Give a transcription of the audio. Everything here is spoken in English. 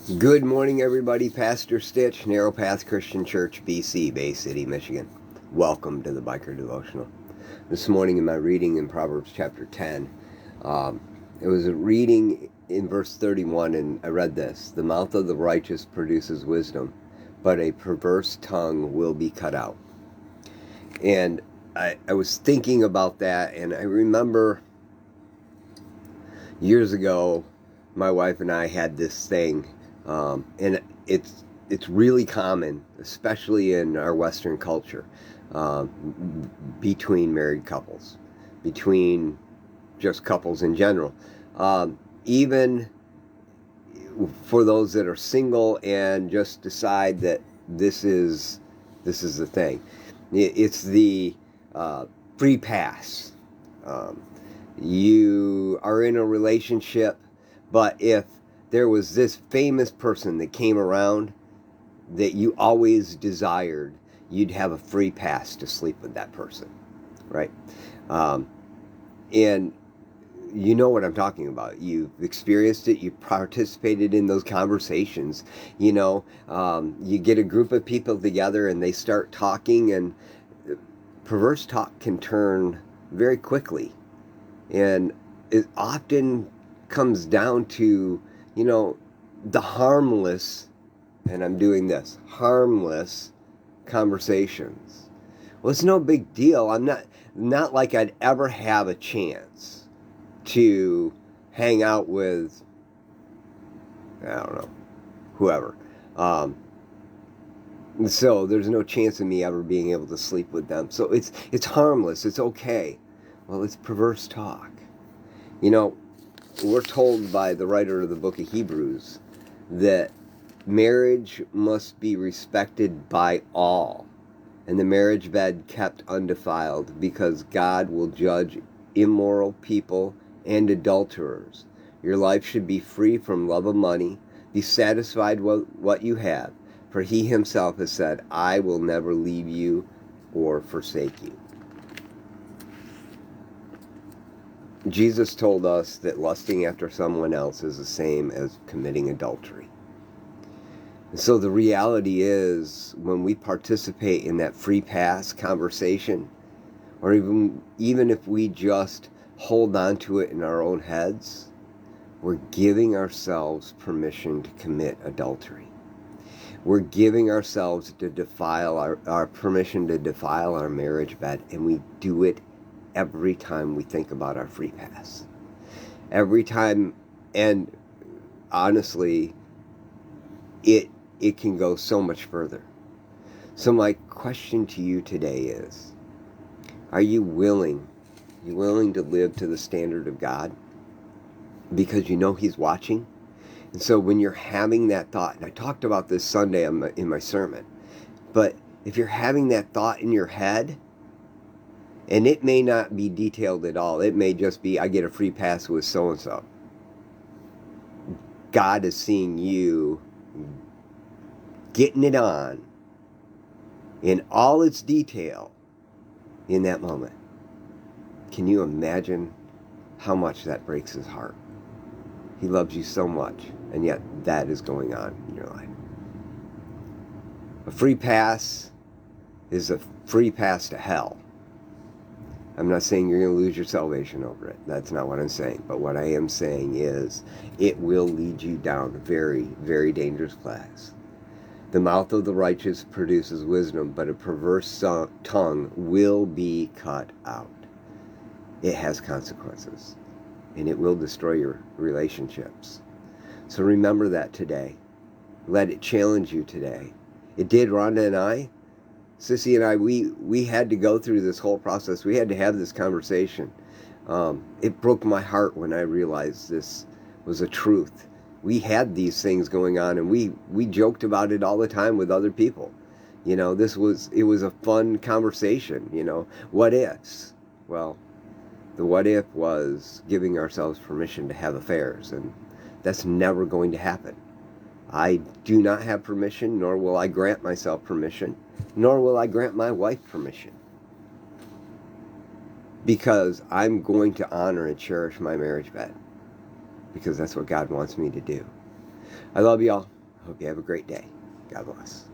Good morning, everybody. Pastor Stitch, Narrow Path Christian Church, BC, Bay City, Michigan. Welcome to the Biker Devotional. This morning in my reading in Proverbs chapter 10, it was a reading in verse 31, and I read this: "The mouth of the righteous produces wisdom, but a perverse tongue will be cut out." And I was thinking about that, and I remember years ago, my wife and I had this thing. And it's really common, especially in our Western culture, between married couples, between just couples in general. Even for those that are single and just decide that this is the thing. It's the free pass. You are in a relationship, but if there was this famous person that came around that you always desired, you'd have a free pass to sleep with that person, right? And you know what I'm talking about. You've experienced it. You've participated in those conversations. You get a group of people together and they start talking, and perverse talk can turn very quickly. And it often comes down to the harmless, and I'm doing this, harmless conversations. Well, it's no big deal. I'm not like I'd ever have a chance to hang out with, I don't know, whoever. So there's no chance of me ever being able to sleep with them. So it's harmless. It's okay. Well, it's perverse talk. We're told by the writer of the book of Hebrews that marriage must be respected by all, and the marriage bed kept undefiled, because God will judge immoral people and adulterers. Your life should be free from love of money. Be satisfied with what you have, for He Himself has said, "I will never leave you or forsake you." Jesus told us that lusting after someone else is the same as committing adultery. And so the reality is, when we participate in that free pass conversation, or even if we just hold on to it in our own heads, we're giving ourselves permission to commit adultery. We're giving ourselves to defile our permission to defile our marriage bed, and we do it every time we think about our free pass. Every time, and honestly, it can go so much further. So my question to you today is, are you willing to live to the standard of God? Because you know He's watching. And so when you're having that thought, and I talked about this Sunday in my sermon, but if you're having that thought in your head, and it may not be detailed at all. It may just be, I get a free pass with so-and-so. God is seeing you getting it on in all its detail in that moment. Can you imagine how much that breaks His heart? He loves you so much, and yet that is going on in your life. A free pass is a free pass to hell. I'm not saying you're going to lose your salvation over it. That's not what I'm saying. But what I am saying is, it will lead you down a very, very dangerous path. The mouth of the righteous produces wisdom, but a perverse tongue will be cut out. It has consequences, and it will destroy your relationships. So remember that today. Let it challenge you today. It did Rhonda and I. Sissy and I, we had to go through this whole process. We had to have this conversation. It broke my heart when I realized this was a truth. We had these things going on, and we joked about it all the time with other people. It was a fun conversation. What ifs? Well, the what if was giving ourselves permission to have affairs, and that's never going to happen. I do not have permission, nor will I grant myself permission, nor will I grant my wife permission. Because I'm going to honor and cherish my marriage bed. Because that's what God wants me to do. I love y'all. Hope you have a great day. God bless.